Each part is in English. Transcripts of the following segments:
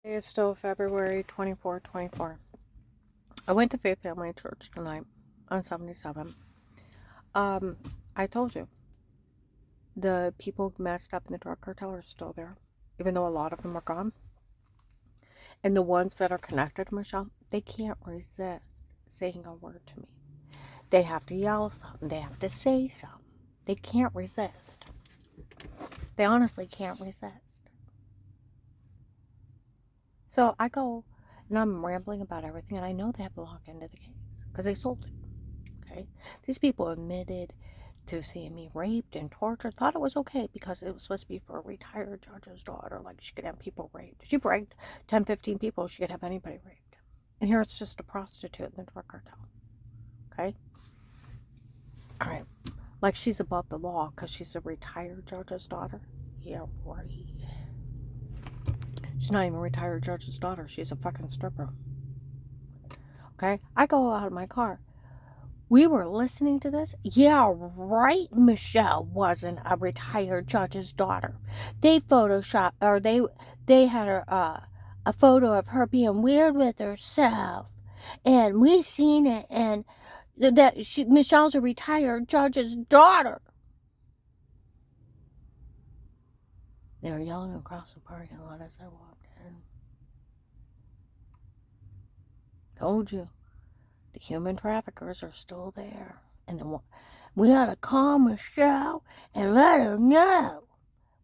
It is still February 24. I went to Faith Family Church tonight on 77. Um, I told you, the people messed up in the drug cartel are still there, even though a lot of them are gone. And the ones that are connected to Michelle, they can't resist saying a word to me. They have to yell something, they have to say something. They can't resist. They honestly can't resist. So I go and I'm rambling about everything, and I know they have the lock into the case because they sold it. Okay? These people admitted to seeing me raped and tortured, thought it was okay because it was supposed to be for a retired judge's daughter. Like, she could have people raped. She raped 10, 15 people. She could have anybody raped. And here it's just a prostitute in the drug cartel. Okay? All right. Like she's above the law because she's a retired judge's daughter. Yeah, right. She's not even a retired judge's daughter. She's a fucking stripper. Okay? I go out of my car. We were listening to this. Yeah, right. Michelle wasn't a retired judge's daughter. They photoshopped, or they had a photo of her being weird with herself, and we seen it. And Michelle's a retired judge's daughter. They were yelling across the parking lot as I walked in. Told you, the human traffickers are still there, and we ought to call Michelle and let her know.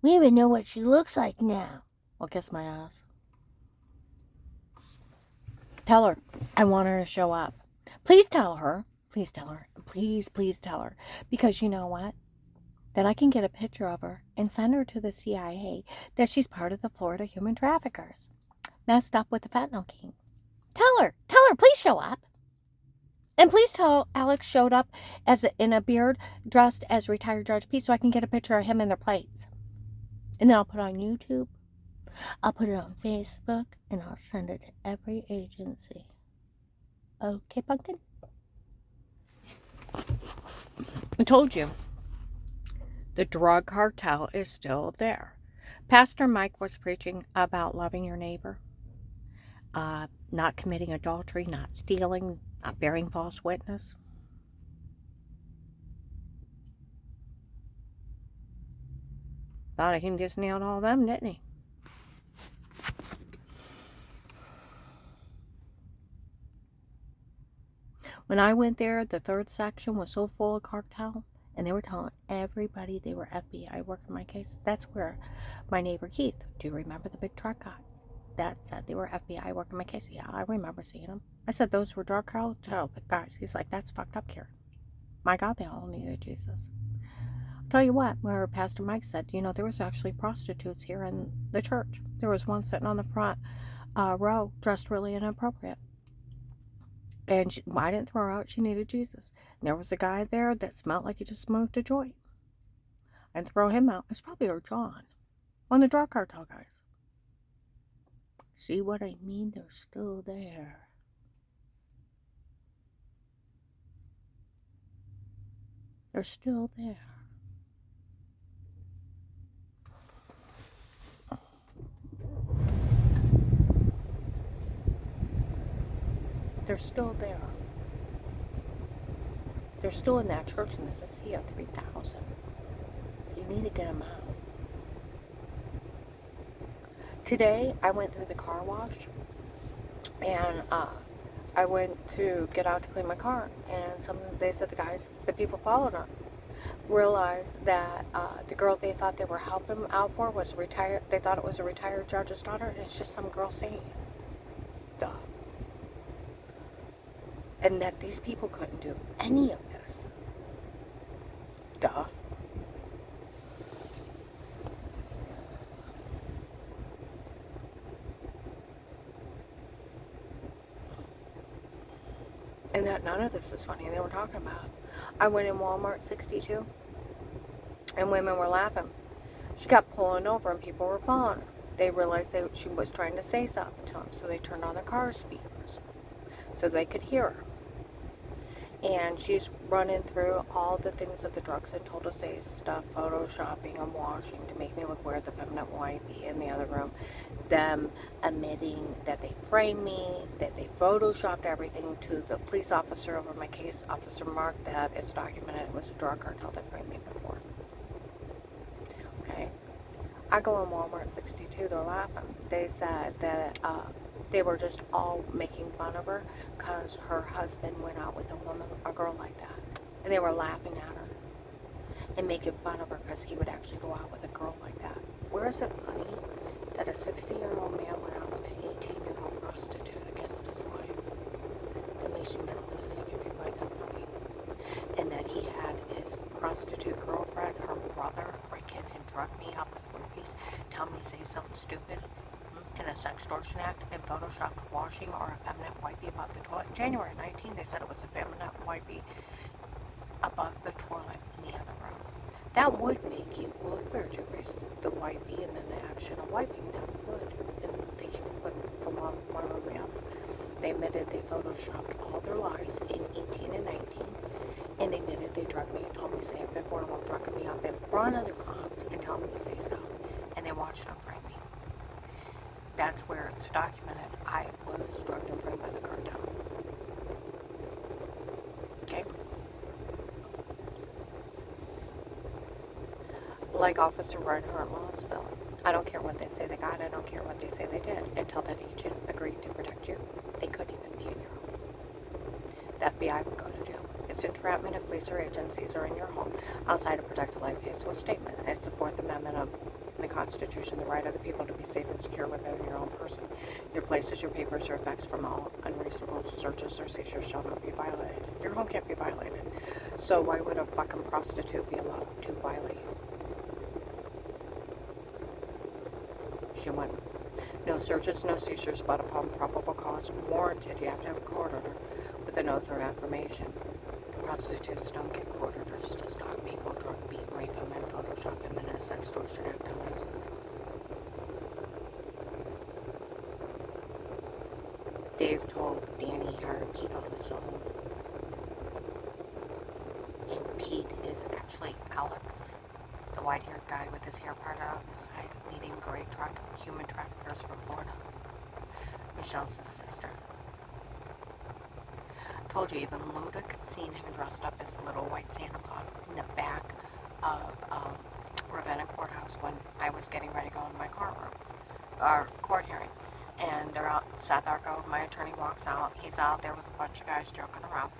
We even know what she looks like now. Well, kiss my ass. Tell her I want her to show up. Please tell her. Please tell her. Please tell her. Because you know what? Then I can get a picture of her and send her to the CIA that she's part of the Florida human traffickers. Messed up with the fentanyl king. Tell her. Please show up. And please tell Alex showed up in a beard dressed as retired Judge P so I can get a picture of him in their plates. And then I'll put it on YouTube. I'll put it on Facebook, and I'll send it to every agency. Okay, Pumpkin? I told you. The drug cartel is still there. Pastor Mike was preaching about loving your neighbor, not committing adultery, not stealing, not bearing false witness. Thought he just nailed all them, didn't he? When I went there, the third section was so full of cartel, and they were telling everybody they were FBI working my case. That's where my neighbor Keith, do you remember the big truck guys that said they were FBI working my case? Yeah, I remember seeing them. I said those were drug cartel guys. He's like, that's fucked up, Karen. My God, they all needed Jesus. I'll tell you what, where Pastor Mike said, there was actually prostitutes here in the church. There was one sitting on the front row dressed really inappropriate. And I didn't throw her out. She needed Jesus. And there was a guy there that smelled like he just smoked a joint. I didn't throw him out. It's probably our John. One of the drug cartel guys. See what I mean? They're still there. They're still there. They're still there. They're still in that church in the Cecilia 3000. You need to get them out. Today, I went through the car wash, and I went to get out to clean my car, and they said the people followed her, realized that the girl they thought they were helping out for was retired. They thought it was a retired judge's daughter, and it's just some girl saying it. Duh. And that these people couldn't do any of this. Duh. And that none of this is funny. They were talking about. I went in Walmart 62, and women were laughing. She got pulling over, and people were following her. They realized she was trying to say something to them, so they turned on their car speakers so they could hear her. And she's running through all the things of the drugs and told to say stuff, photoshopping and washing to make me look weird, the feminine wifey in the other room. Them admitting that they framed me, that they photoshopped everything to the police officer over my case, Officer Mark, that it's documented it was a drug cartel that framed me before. Okay? I go in Walmart 62, they're laughing. They said that they were just all making fun of her because her husband went out with a girl like that. And they were laughing at her and making fun of her because he would actually go out with a girl like that. Where is it funny that a 60-year-old man went out with an 18-year-old prostitute against his wife? That makes you mentally sick if you find that funny. And that he had his prostitute girlfriend, her brother, break in and drug me up with roofies, tell me to say something stupid in a sextortion act, and Photoshop washing or a feminine wipey above the toilet. January 19, they said it was a feminine wipey above the toilet in the other room. That would make you look weird. You erase the wipey and then the action of wiping. That would. And they keep from one room to the other. They admitted they photoshopped all their lies in 18 and 19. And they admitted they drugged me and told me to say it before and were drugging me up in front of the cops and telling me to say stuff. And they watched them frame me. That's where it's documented. I was drugged and framed by the cartel. Okay? Like Officer Reinhardt in Louisville. I don't care what they say they got. I don't care what they say they did until that agent agreed to protect you. They couldn't even be in your home. The FBI would go to jail. It's entrapment if police or agencies are in your home outside of protect a life case with statement. It's the Fourth Amendment of the Constitution, the right of the people to be safe and secure within your own person. Your places, your papers, your effects from all unreasonable searches or seizures shall not be violated. Your home can't be violated. So why would a fucking prostitute be allowed to violate you? She wouldn't. No searches, no seizures, but upon probable cause warranted. You have to have a court order with an oath or affirmation. Prostitutes don't get court orders to stop people, drug, beat, rape them, and Photoshop them in a sextortion act on ISIS. Dave told Danny he hired Pete on his own. And Pete is actually Alex, the white-haired guy with his hair parted on the side, leading gray truck human traffickers from Florida. Michelle's his sister. Told you, even Ludic seen him dressed up as a little white Santa Claus in the back of Ravenna Courthouse when I was getting ready to go in my court hearing. And they're out, Seth Arco, my attorney, walks out. He's out there with a bunch of guys joking around.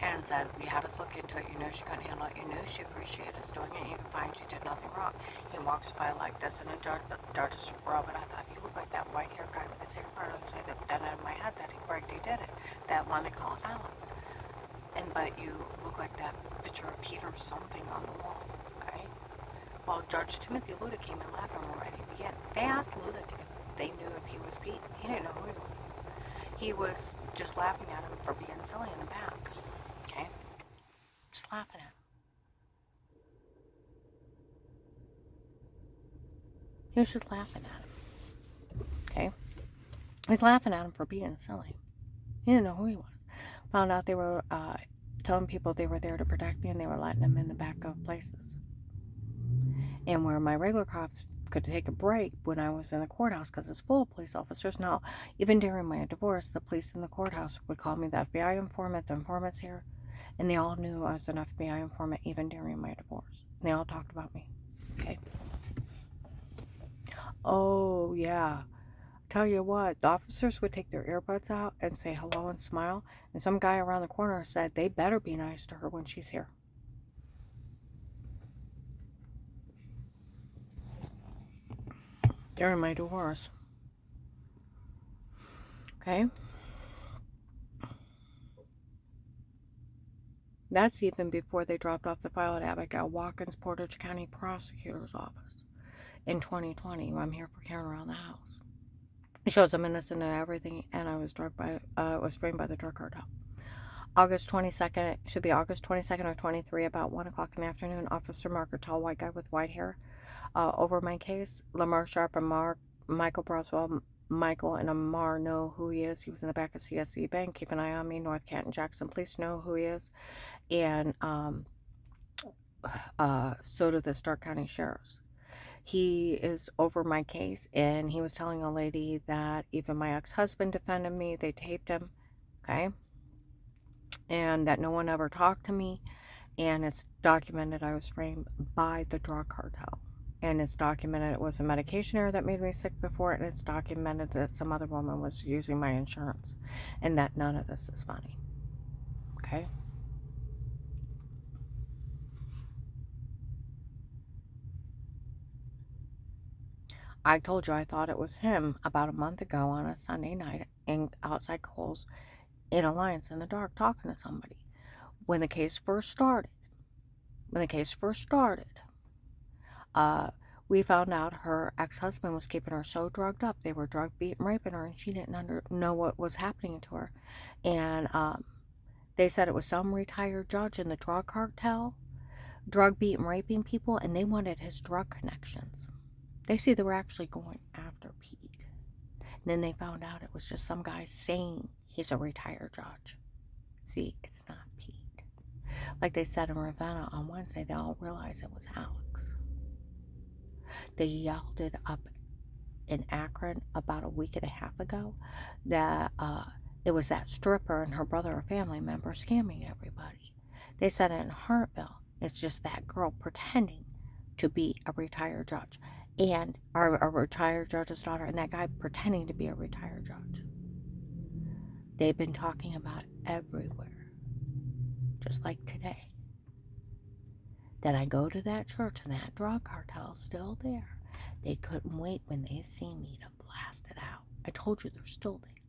And said, we had us look into it. You knew she couldn't handle it. You knew she appreciated us doing it. You can find she did nothing wrong. He walks by like this, and the judge is robe, and I thought, you look like that white-haired guy with his hair part on the side that done it in my head that he bragged he did it. That one they call Alex. But you look like that picture of Peter something on the wall, okay? Well, Judge Timothy Ludic came in laughing right at the beginning. They asked Ludic if they knew if he was Pete. He didn't know who he was. He was just laughing at him for being silly in the back. Okay? Just laughing at him. He was just laughing at him. Okay? He's laughing at him for being silly. He didn't know who he was. Found out they were telling people they were there to protect me and they were letting him in the back of places. And where my regular cops could take a break when I was in the courthouse because it's full of police officers. Now, even during my divorce, the police in the courthouse would call me the FBI informant, the informant's here. And they all knew I was an FBI informant even during my divorce. And they all talked about me. Okay? Oh, yeah. Tell you what, the officers would take their earbuds out and say hello and smile. And some guy around the corner said they better be nice to her when she's here. During my divorce. Okay? That's even before they dropped off the file at Abigail Watkins, Portage County Prosecutor's Office in 2020. I'm here for carrying around the house. It shows I'm innocent of everything, and I was framed by the drug cartel. August 22nd, should be August 22nd or 23, about 1 o'clock in the afternoon, Officer Mark, a tall white guy with white hair, over my case. Lamar Sharp and Michael Broswell Michael and Amar know who he is. He was in the back of CSE Bank. Keep an eye on me. North Canton Jackson Police know who he is. And so do the Stark County Sheriffs. He is over my case, and he was telling a lady that even my ex-husband defended me. They taped him, okay? And that no one ever talked to me. And it's documented I was framed by the drug cartel. And it's documented it was a medication error that made me sick before, and it's documented that some other woman was using my insurance, and that none of this is funny, okay? I told you I thought it was him about a month ago on a Sunday night in outside Kohl's in Alliance in the dark talking to somebody. When the case first started, we found out her ex-husband was keeping her so drugged up. They were drug beating, raping her, and she didn't know what was happening to her. And they said it was some retired judge in the drug cartel, drug beating, raping people, and they wanted his drug connections. They were actually going after Pete. And then they found out it was just some guy saying he's a retired judge. See, it's not Pete. Like they said in Ravenna on Wednesday, they all realized it was Alex. They yelled it up in Akron about a week and a half ago that it was that stripper and her brother or family member scamming everybody. They said it in Hartville. It's just that girl pretending to be a retired judge and a retired judge's daughter, and that guy pretending to be a retired judge. They've been talking about it everywhere, just like today. Then I go to that church and that drug cartel's still there. They couldn't wait when they see me to blast it out. I told you they're still there.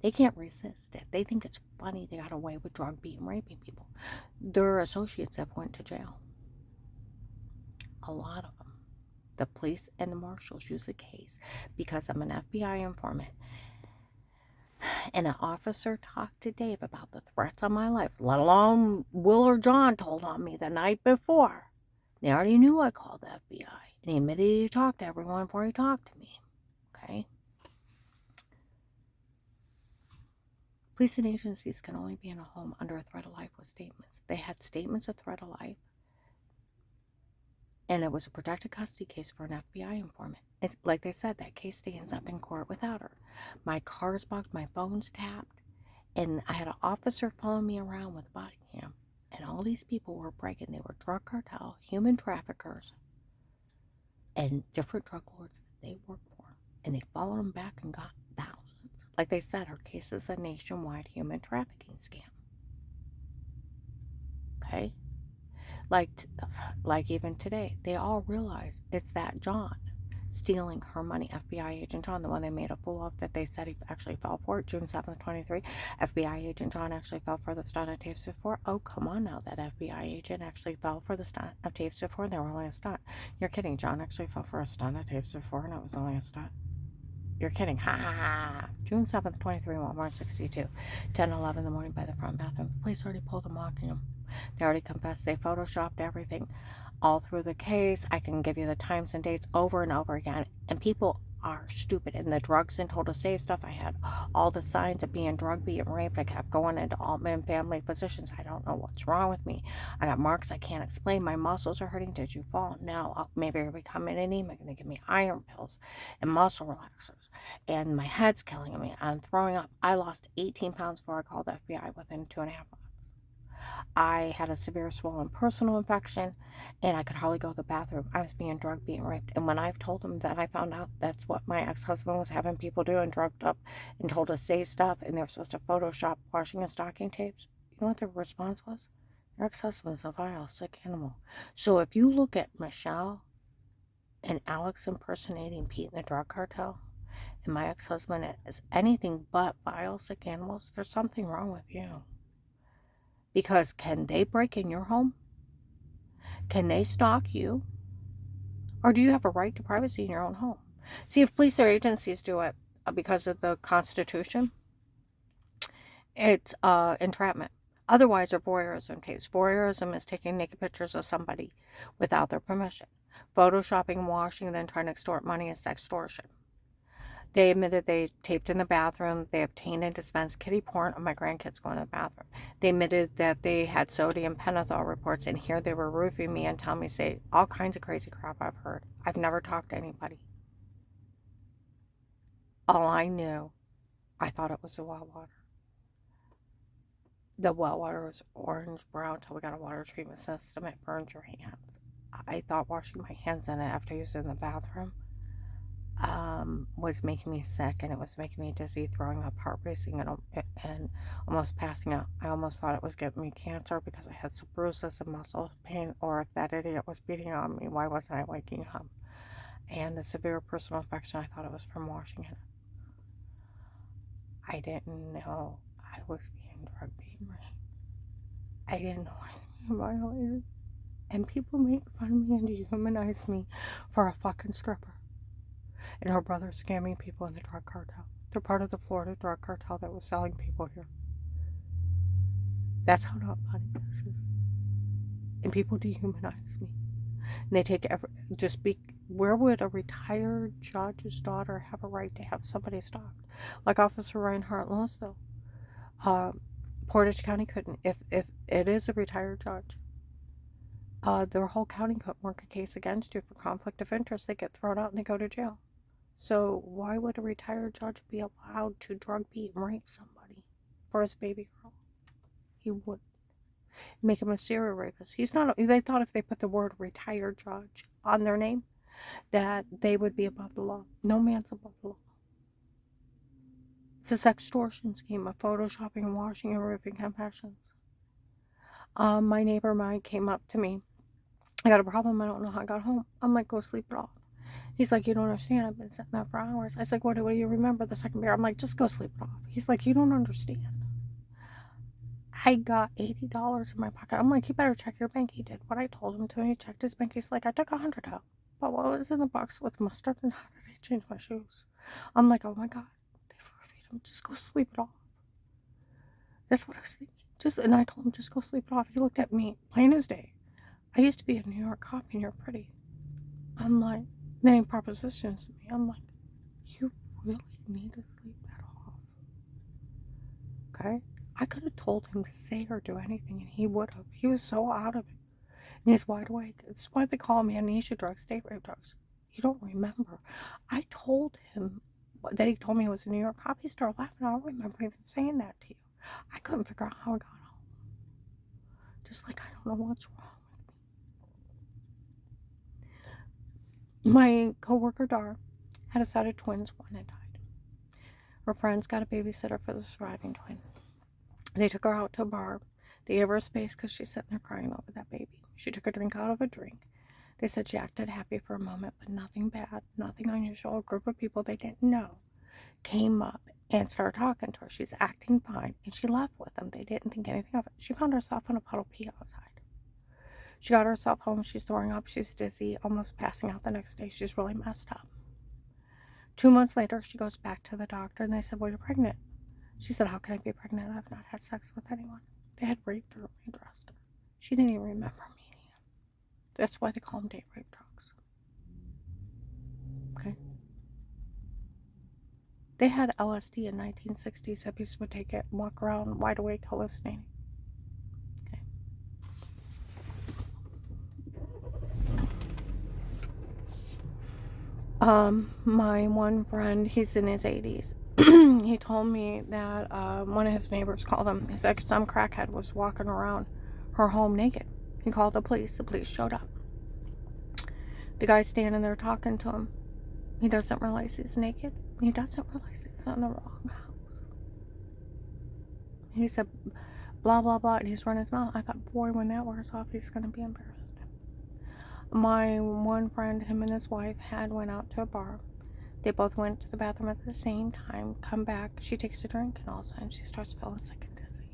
They can't resist it. They think it's funny they got away with drug beating, raping people. Their associates have went to jail. A lot of them. The police and the marshals use the case because I'm an FBI informant. And an officer talked to Dave about the threats on my life, let alone Will or John told on me the night before. They already knew I called the FBI. And he admitted he talked to everyone before he talked to me. Okay? Police and agencies can only be in a home under a threat of life with statements. They had statements of threat of life. And it was a protected custody case for an FBI informant. It's, like they said, that case stands up in court without her. My car's bugged, my phone's tapped, and I had an officer following me around with a body cam. And all these people were breaking. They were drug cartel, human traffickers, and different drug lords that they worked for. And they followed them back and got thousands. Like they said, her case is a nationwide human trafficking scam. Okay? Like even today, they all realize it's that John stealing her money. FBI agent John, the one they made a fool of, that they said he actually fell for it, June 7th, 23. FBI agent John actually fell for the stunt of tapes before. Oh, come on now, that FBI agent actually fell for the stunt of tapes before, and they were only a stunt. You're kidding, John actually fell for a stunt of tapes before, and it was only a stunt. You're kidding. Ha ha ha. June 7th, 23, Walmart 62. 10:11 in the morning by the front bathroom. The police already pulled him, mocking him. They already confessed. They photoshopped everything all through the case. I can give you the times and dates over and over again. And people are stupid. And the drugs and told to say stuff. I had all the signs of being drugged, being raped. I kept going into Altman family physicians. I don't know what's wrong with me. I got marks I can't explain. My muscles are hurting. Did you fall? No. Maybe I'm becoming anemic. And they give me iron pills and muscle relaxers. And my head's killing me. I'm throwing up. I lost 18 pounds before I called the FBI within 2.5 months. I had a severe swollen personal infection, and I could hardly go to the bathroom. I was being drugged, being raped. And when I've told them that I found out that's what my ex-husband was having people do and drugged up and told to say stuff, and they're supposed to Photoshop washing and stocking tapes, you know what their response was? Your ex-husband's a vile, sick animal. So if you look at Michelle and Alex impersonating Pete in the drug cartel, and my ex-husband is anything but vile, sick animals, there's something wrong with you. Because can they break in your home? Can they stalk you? Or do you have a right to privacy in your own home? See, if police or agencies do it because of the Constitution, it's entrapment. Otherwise, they're voyeurism tapes. Voyeurism is taking naked pictures of somebody without their permission. Photoshopping, washing, and then trying to extort money is sextortion. They admitted they taped in the bathroom. They obtained and dispensed kiddie porn of my grandkids going to the bathroom. They admitted that they had sodium pentothal reports, and here they were roofing me and telling me, say, all kinds of crazy crap I've heard. I've never talked to anybody. All I knew, I thought it was the well water. The well water was orange brown until we got a water treatment system. It burned your hands. I thought washing my hands in it after using the bathroom was making me sick, and it was making me dizzy, throwing up, heart racing, and almost passing out. I almost thought it was giving me cancer because I had some bruises and muscle pain, or if that idiot was beating on me, why wasn't I waking up? And the severe personal infection, I thought it was from washing it. I didn't know I was being drug beaten. I didn't know I was being violated. And people make fun of me and dehumanize me for a fucking stripper. And her brother scamming people in the drug cartel. They're part of the Florida drug cartel that was selling people here. That's how not funny this is. And people dehumanize me. And they take where would a retired judge's daughter have a right to have somebody stopped? Like Officer Reinhardt in Louisville. Portage County couldn't. If it is a retired judge, their whole county couldn't work a case against you for conflict of interest. They get thrown out and they go to jail. So why would a retired judge be allowed to drug beat and rape somebody for his baby girl? He would make him a serial rapist. He's not. They thought if they put the word retired judge on their name, that they would be above the law. No man's above the law. It's a sextortion scheme of photoshopping and washing and roofing confessions. My neighbor Mike came up to me. I got a problem. I don't know how I got home. I'm like, go sleep it off. He's like, you don't understand. I've been sitting there for hours. I was like, what do you remember the second beer? I'm like, just go sleep it off. He's like, you don't understand. I got $80 in my pocket. I'm like, you better check your bank. He did what I told him to. He checked his bank. He's like, I took $100 out. But what was in the box with mustard, and how did I change my shoes? I'm like, oh my God. They forfeit him. Just go sleep it off. That's what I was thinking. And I told him, just go sleep it off. He looked at me, plain as day. I used to be a New York cop, and you're pretty. I'm like, name propositions to me. I'm like, you really need to sleep that off. Okay? I could have told him to say or do anything, and he would have. He was so out of it. And he's wide awake. It's why they call me amnesia drugs, date rape drugs. You don't remember. I told him that he told me he was a New York cop. He started laughing. I don't remember even saying that to you. I couldn't figure out how I got home. Just like I don't know what's wrong with me. My coworker Dar had a set of twins. One had died. Her friends got a babysitter for the surviving twin. They took her out to a bar. They gave her a space because she's sitting there crying over that baby. She took a drink out of a drink. They said she acted happy for a moment, but nothing bad, nothing unusual. A group of people they didn't know came up and started talking to her. She's acting fine, and she left with them. They didn't think anything of it. She found herself in a puddle pee outside. She got herself home. She's throwing up. She's dizzy, almost passing out the next day. She's really messed up. 2 months later, she goes back to the doctor, and they said, well, you're pregnant. She said, how can I be pregnant? I've not had sex with anyone. They had raped her and dressed her. She didn't even remember meeting him. That's why they call them date rape drugs. Okay? They had LSD in 1960s. Hippies would take it and walk around wide awake hallucinating. Okay? My one friend, he's in his 80s. He told me that one of his neighbors called him. He said some crackhead was walking around her home naked. He called the police. The police showed up. The guy's standing there talking to him. He doesn't realize he's naked. He doesn't realize he's in the wrong house. He said, blah, blah, blah, and he's running his mouth. I thought, boy, when that wears off, he's going to be embarrassed. My one friend, him and his wife, went out to a bar. They both went to the bathroom at the same time, come back. She takes a drink, and all of a sudden, she starts feeling sick and dizzy.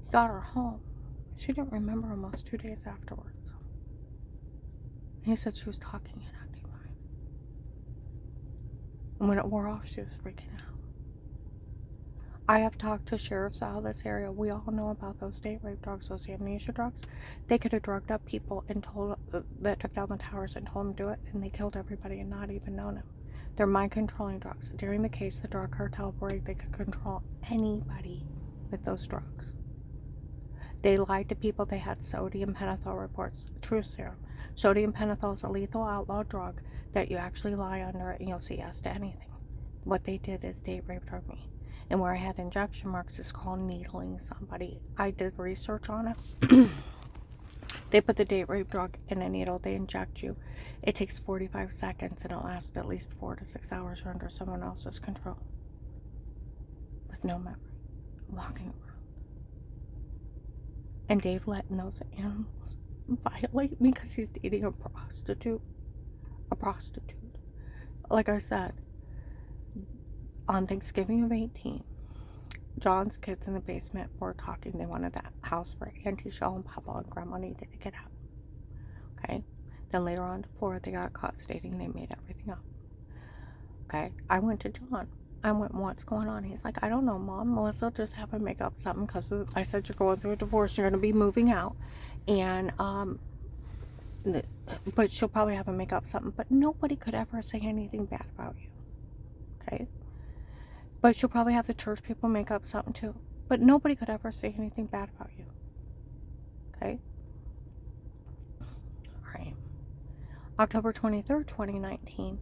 He got her home. She didn't remember almost 2 days afterwards. He said she was talking and acting fine. And when it wore off, she was freaking out. I have talked to sheriffs out of this area. We all know about those date rape drugs, those amnesia drugs. They could have drugged up people and that took down the towers and told them to do it, and they killed everybody and not even known them. They're mind-controlling drugs. During the case, the drug cartel believed they could control anybody with those drugs. They lied to people. They had sodium pentothal reports. True serum. Sodium pentothal is a lethal outlaw drug that you actually lie under it and you'll say yes to anything. What they did is date raped me. And where I had injection marks is called needling somebody. I did research on it. They put the date rape drug in a needle. They inject you. It takes 45 seconds and it lasts at least 4 to 6 hours. You're under someone else's control. With no memory. Walking around. And Dave letting those animals violate me because he's dating a prostitute. A prostitute. Like I said, on Thanksgiving of 18, John's kids in the basement were talking. They wanted that house for Auntie Shell and Papa, and Grandma needed to get out. Okay? Then later on to Florida, they got caught stating they made everything up. Okay? I went to John. I went, what's going on? He's like, I don't know, Mom. Melissa just have to make up something because I said you're going through a divorce. You're going to be moving out. And, but she'll probably have to make up something. But nobody could ever say anything bad about you. Okay? But she'll probably have the church people make up something too. But nobody could ever say anything bad about you. Okay? Alright. October 23rd, 2019.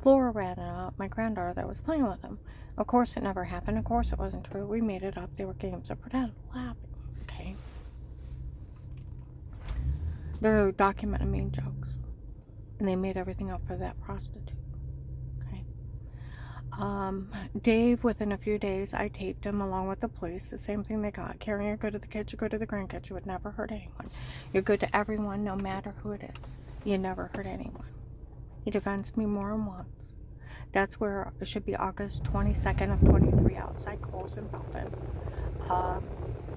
Flora ran out, my granddaughter that was playing with him. Of course it never happened. Of course it wasn't true. We made it up. They were games of pretend. Laughing. Okay? They're documenting mean jokes. And they made everything up for that prostitute. Okay? Dave, within a few days, I taped him along with the police. The same thing they got. Carrie, you're good to the kids, you're good to the grandkids. You would never hurt anyone. You're good to everyone, no matter who it is. You never hurt anyone. He defends me more than once. That's where it should be August 22nd of 23 outside Kohl's in Belton.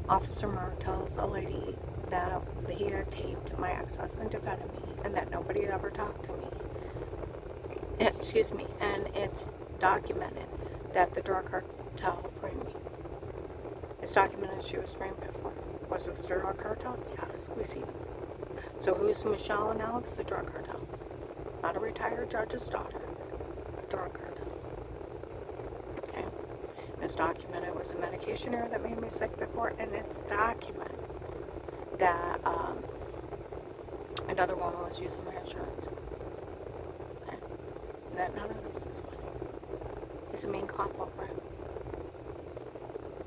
Officer Mark tells a lady that he had taped my ex-husband defending me and that nobody ever talked to me. Excuse me. And it's documented that the drug cartel framed me. It's documented she was framed before. Was it the drug cartel? Yes, we see them. So who's Michelle and Alex? The drug cartel. Not a retired judge's daughter. A drug cartel. Okay? And it's documented it was a medication error that made me sick before, and it's documented that another woman was using my insurance. Okay? And that none of this is funny. There's a main cop over it.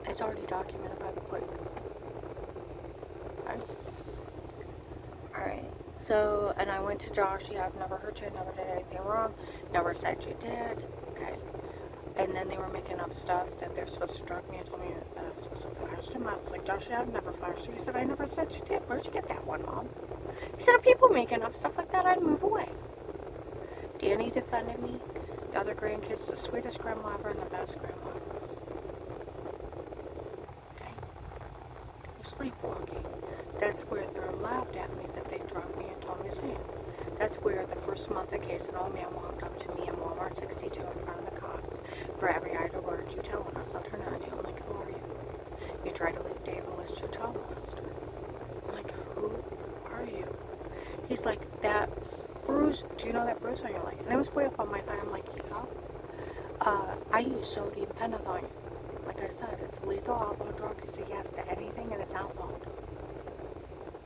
It's already documented by the police. Okay? Alright. So, and I went to Josh. Yeah, I've never hurt you, never did anything wrong, never said you did. Okay. And then they were making up stuff that they're supposed to drug me and told me that I was supposed to flash him. I was like, Josh, yeah, I've never flashed you. He said, I never said you did. Where'd you get that one, Mom? He said, if people making up stuff like that, I'd move away. Danny defended me. The other grandkids, the sweetest grandma ever and the best grandma ever. Okay. Sleepwalking. That's where they're laughed at me that they drugged me and told me Sam. That's where the first month of case, an old man walked up to me in Walmart 62 in front of the cops. For every idle word you telling us, I'll turn around you. I'm like, who are you? You tried to leave Dave a list, your child molester. I'm like, who are you? He's like, that bruise, do you know that bruise on your leg? And it was way up on my thigh. I'm like, yeah. I use sodium pentothal. Like I said, it's a lethal outlaw drug. You say yes to anything and it's outlawed.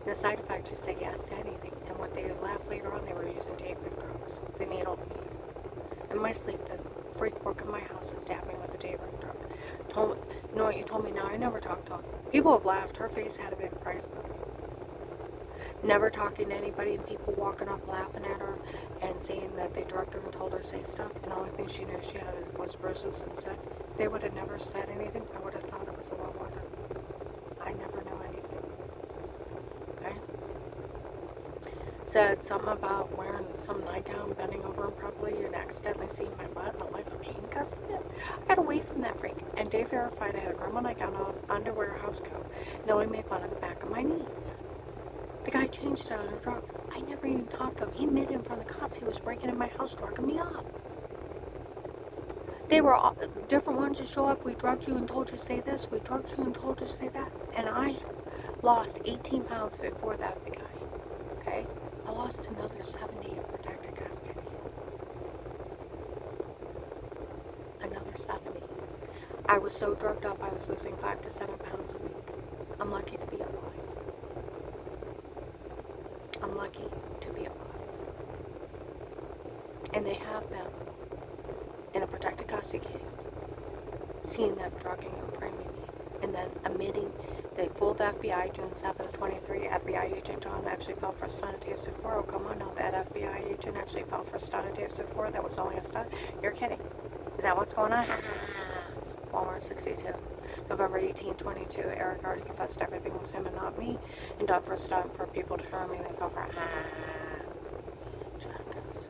And the side effects, you say yes to anything. And what they laughed later on, they were using date rape drugs. They needled me. In my sleep, the freak broke in my house and stabbed me with a date rape drug. Told me, you know what you told me now? I never talked to him. People have laughed. Her face had been priceless. Never talking to anybody and people walking up laughing at her and saying that they drugged her and told her to say stuff. And the only thing she knew she had was bruises and sick. If they would have never said anything, I would have thought it was a well water. I never knew anything. Okay? Said something about wearing some nightgown, bending over improperly, and accidentally seeing my butt in a life of pain because of it. I got away from that freak. And Dave verified I had a grandma nightgown on, underwear, house coat. No one made fun of the back of my knees. The guy changed it on the drugs. I never even talked to him. He admitted in front of the cops he was breaking in my house, drugging me up. They were all, different ones to show up. We drugged you and told you to say this. We drugged you and told you to say that. And I lost 18 pounds before that guy. Okay? I lost another 70 in protected custody. I was so drugged up I was losing 5 to 7 pounds a week. I'm lucky to be alive. I'm lucky to be alive. And they have them in a protected custody case, seeing them drugging and framing me, and then admitting they fooled the FBI June 7th, 23. FBI agent John actually fell for a stunt at Taves before. Oh, come on now, that FBI agent actually fell for a stunt at Taves before. That was only a stunt. You're kidding. Is that what's going on? Walmart 62. November 18, 22. Eric already confessed everything was him and not me, and done for a stunt for people to throw me. They fell for jackets.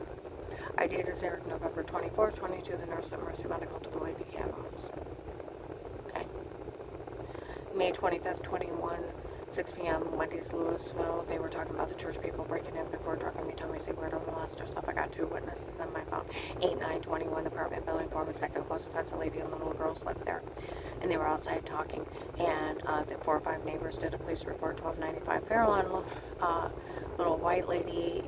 I dated Eric November 24th, 22. The nurse at Mercy Medical to the Lady Can officer. Okay. May 25th, 21, 6 p.m., Wendy's, Louisville. They were talking about the church people breaking in before drugging me, telling me, say, where to molest or stuff. I got 2 witnesses on my phone. 8, 9, 21, the apartment building formed a second close offense. A lady and the little girls lived there. And they were outside talking. And the 4 or 5 neighbors did a police report, 1295 Fairlawn. Little white lady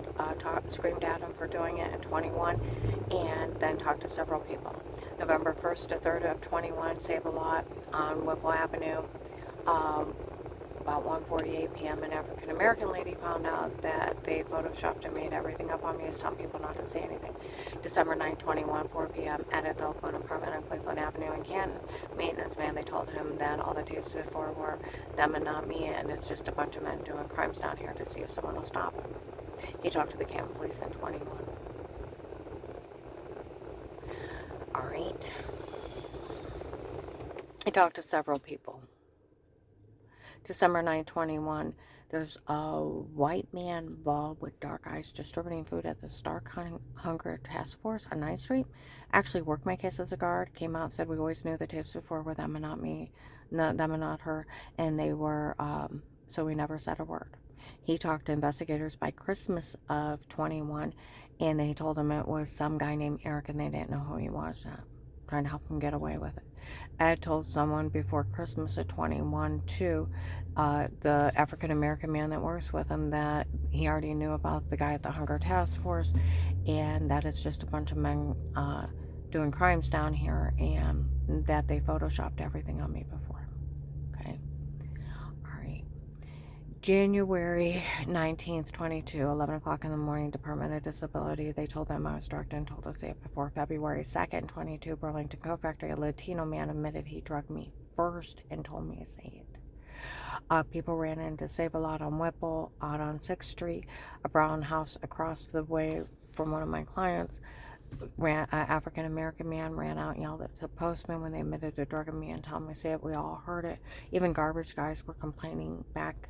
screamed at him for doing it at 21, and then talked to several people. November 1st to 3rd of 21, Save a Lot on Whipple Avenue. About 1:48 p.m. an African American lady found out that they photoshopped and made everything up on me, is telling people not to say anything. December 9, 21, 4 p.m. at the Oakland apartment on Cleveland Avenue in Canton. Maintenance man, they told him that all the tapes before were them and not me, and it's just a bunch of men doing crimes down here to see if someone will stop him. He talked to the Canton police in 21. All right. He talked to several people. December 9, 21, there's a white man involved with dark eyes distributing food at the Stark Hunger Task Force on 9th Street. Actually worked my case as a guard, came out and said we always knew the tapes before were them and not me, not them and not her, and they were, so we never said a word. He talked to investigators by Christmas of 21, and they told him it was some guy named Eric, and they didn't know who he was yet, trying to help him get away with it. Ed told someone before Christmas of 21 too, the African American man that works with him, that he already knew about the guy at the Hunger Task Force, and that it's just a bunch of men doing crimes down here, and that they photoshopped everything on me before. Okay. All right. January 19th, 22, 11 o'clock in the morning, Department of Disability. They told them I was drugged and told us it before. February 2nd, 22, Burlington Coat Factory. A Latino man admitted he drugged me first and told me to say it. People ran in to Save a Lot on Whipple, out on 6th Street. A brown house across the way from one of my clients. African American man ran out and yelled at the postman when they admitted to drugging me and telling me to say it. We all heard it. Even garbage guys were complaining back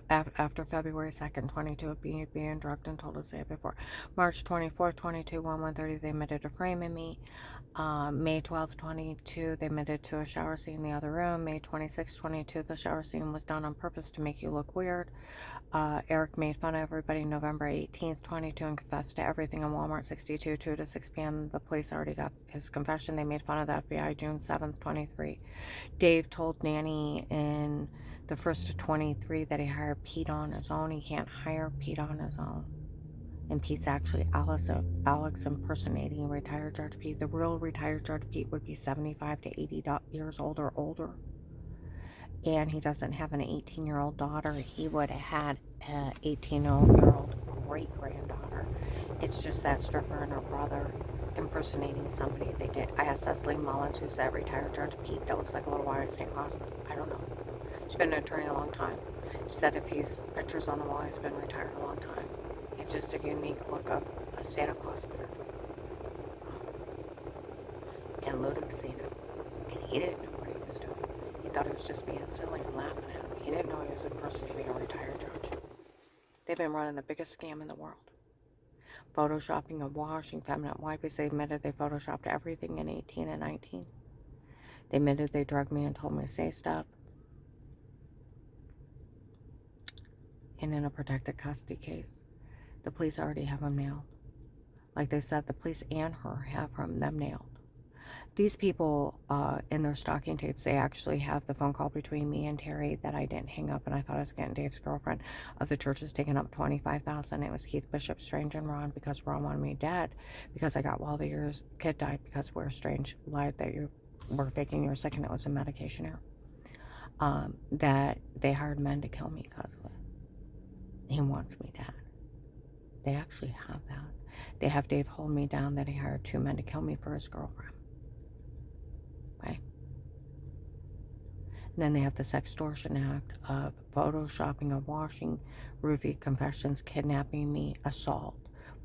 after February 2nd, 22, of being drugged and told to say it before. March 24th, 22, 1:30, they admitted to framing me. May 12th, 22, they admitted to a shower scene in the other room. May 26th, 22, the shower scene was done on purpose to make you look weird. Eric made fun of everybody. November 18th, 22, and confessed to everything in Walmart 62, 2 to 6 p.m. The police already got his confession. They made fun of the FBI June 7th, 23. Dave told Nanny in the 1st of 23 that he hired Pete on his own. He can't hire Pete on his own. And Pete's actually Alex impersonating retired Judge Pete. The real retired Judge Pete would be 75 to 80 years old or older. And he doesn't have an 18-year-old daughter. He would have had an 18-year-old great-granddaughter. It's just that stripper and her brother impersonating somebody they did. I asked Cecily Mullins, who's that retired Judge Pete that looks like a little boy in St. Claus. I don't know. She's been an attorney a long time. She said if he's pictures on the wall, he's been retired a long time. It's just a unique look of a Santa Claus beard. And Ludwig seen him, and he didn't know what he was doing. He thought he was just being silly and laughing at him. He didn't know he was impersonating a retired judge. They've been running the biggest scam in the world. Photoshopping and washing feminine wipes. They admitted they photoshopped everything in 18 and 19. They admitted they drugged me and told me to say stuff. And in a protected custody case, the police already have him nailed. Like they said, the police and her have them nailed. These people, in their stalking tapes, they actually have the phone call between me and Terry that I didn't hang up, and I thought I was getting Dave's girlfriend, of the churches taking up $25,000. It was Keith Bishop, Strange, and Ron, because Ron wanted me dead because I got while your kid died because we're Strange lied that you were faking you were sick and it was a medication error. That they hired men to kill me because of it. He wants me dead. They actually have that. They have Dave hold me down that he hired 2 men to kill me for his girlfriend. Okay? And then they have the Sextortion Act of photoshopping of washing, roofie confessions, kidnapping me, assault,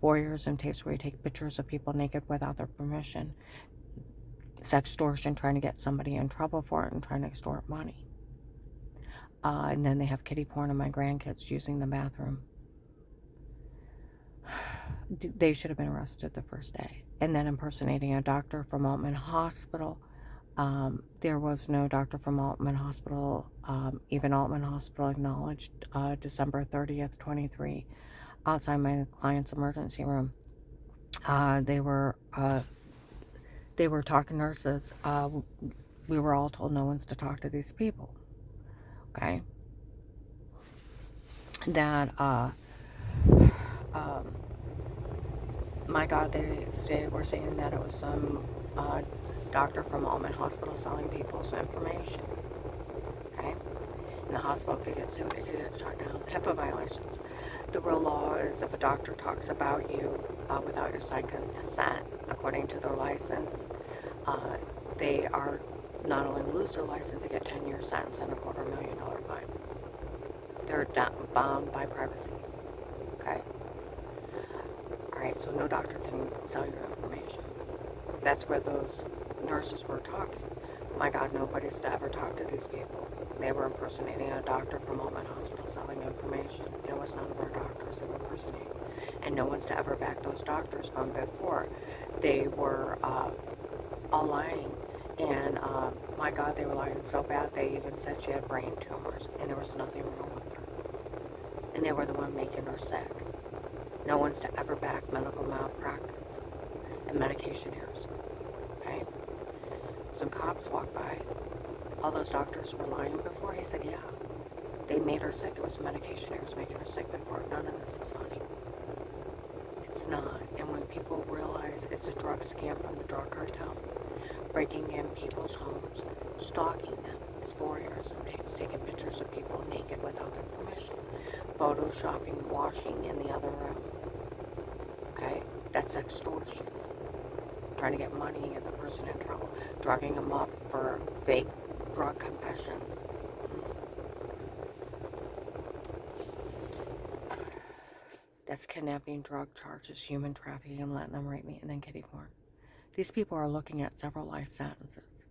voyeurism tapes where you take pictures of people naked without their permission, sextortion, trying to get somebody in trouble for it and trying to extort money. And then they have kiddie porn of my grandkids using the bathroom. They should have been arrested the first day. And then impersonating a doctor from Altman Hospital. There was no doctor from Altman Hospital. Even Altman Hospital acknowledged December 30th, 23, outside my client's emergency room. They were talking nurses. We were all told no one's to talk to these people. Okay? That, my God, they were saying that it was some doctor from Altman Hospital selling people's information. Okay? And the hospital could get sued, it could get shut down. HIPAA violations. The real law is if a doctor talks about you without your signed consent, according to their license, they are not only lose their license, they get 10-year sentence and a $250,000 fine. They're bound by privacy. Okay? Alright, so no doctor can sell your information. That's where those nurses were talking. My God, nobody's to ever talk to these people. They were impersonating a doctor from Altman Hospital selling information. It was none of our doctors they were impersonating. And no one's to ever back those doctors from before. They were all lying. And my God, they were lying so bad they even said she had brain tumors and there was nothing wrong with her. And they were the one making her sick. No one's to ever back medical malpractice and medication errors. Okay? Some cops walked by. All those doctors were lying before. He said, yeah, they made her sick. It was medication errors making her sick before. None of this is funny. It's not. And when people realize it's a drug scam from the drug cartel, breaking in people's homes, stalking them, it's voyeurism, taking pictures of people naked without their permission, photoshopping, washing in the other room. Okay? That's extortion. Trying to get money and get the person in trouble. Drugging them up for fake drug confessions. That's kidnapping, drug charges, human trafficking, and letting them rape me, and then kiddie porn. These people are looking at several life sentences.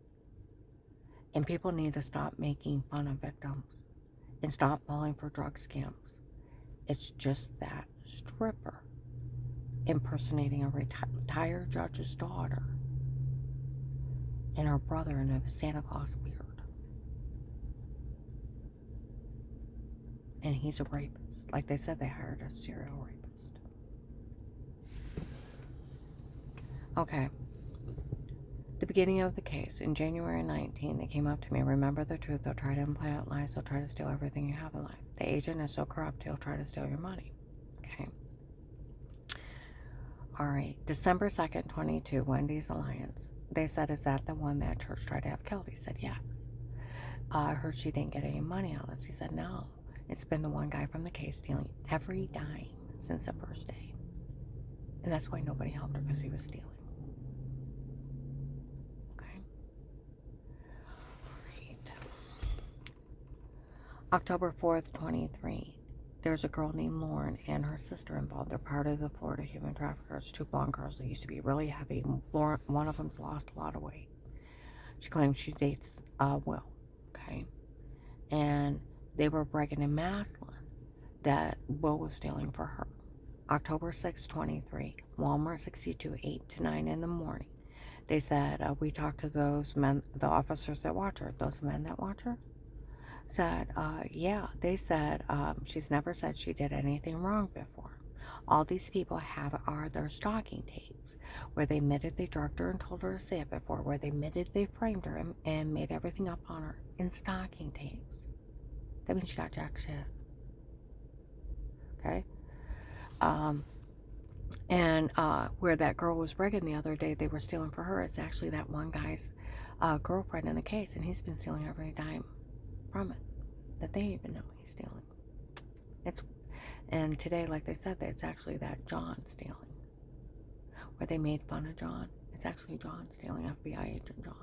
And people need to stop making fun of victims and stop falling for drug scams. It's just that stripper impersonating a retired judge's daughter and her brother in a Santa Claus beard. And he's a rapist. Like they said, they hired a serial rapist. Okay. The beginning of the case, in January 19, they came up to me. Remember the truth. They'll try to implant lies. They'll try to steal everything you have in life. The agent is so corrupt, he'll try to steal your money. Okay. All right. December 2nd, 22, Wendy's Alliance. They said, is that the one that church tried to have killed? He said, yes. I heard she didn't get any money out of this. He said, no. It's been the one guy from the case stealing every dime since the first day. And that's why nobody helped her, because he was stealing. Okay. All right. October 4th, 23. There's a girl named Lauren and her sister involved. They're part of the Florida human traffickers. 2 blonde girls that used to be really heavy. Lauren, one of them's lost a lot of weight. She claims she dates Will. Okay. And they were bragging in Maslin that Will was stealing for her. October 6, 23, Walmart 62, 8 to 9 in the morning. They said, we talked to those men, the officers that watch her, those men that watch her. Said, yeah, they said she's never said she did anything wrong before. All these people have are their stalking tapes, where they admitted they drugged her and told her to say it before, where they admitted they framed her and made everything up on her in stalking tapes. That means she got jack shit. Okay? Where that girl was begging the other day, they were stealing for her. It's actually that one guy's girlfriend in the case, and he's been stealing every dime from it that they even know he's stealing. And today, like they said, it's actually that John stealing, where they made fun of John. It's actually John stealing, FBI agent John.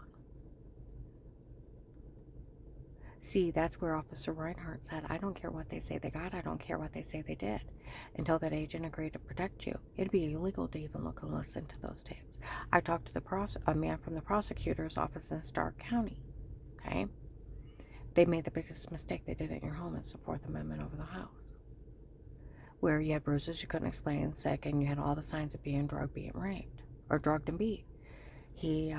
See, that's where Officer Reinhardt said, I don't care what they say they got, I don't care what they say they did. Until that agent agreed to protect you, it'd be illegal to even look and listen to those tapes. I talked to a man from the prosecutor's office in Stark County, okay? They made the biggest mistake they did in your home. It's the Fourth Amendment over the house, where you had bruises you couldn't explain, sick, and you had all the signs of being drugged, being raped, or drugged and beat. He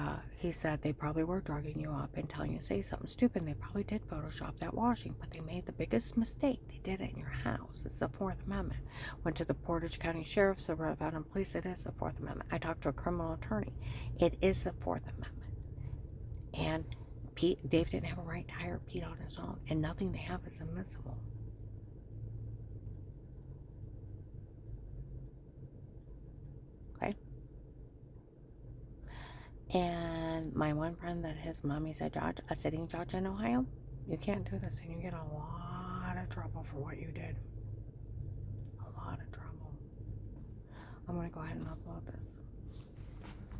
said they probably were drugging you up and telling you to say something stupid. They probably did Photoshop that washing, but they made the biggest mistake they did it in your house. It's the Fourth Amendment. Went to the Portage County Sheriff's, the Rhode Island Police. It is the Fourth Amendment. I talked to a criminal attorney. It is the Fourth Amendment. And Dave didn't have a right to hire Pete on his own, and nothing they have is admissible. Okay? And my one friend that his mommy's a sitting judge in Ohio, you can't do this and you get a lot of trouble for what you did. A lot of trouble. I'm going to go ahead and upload this.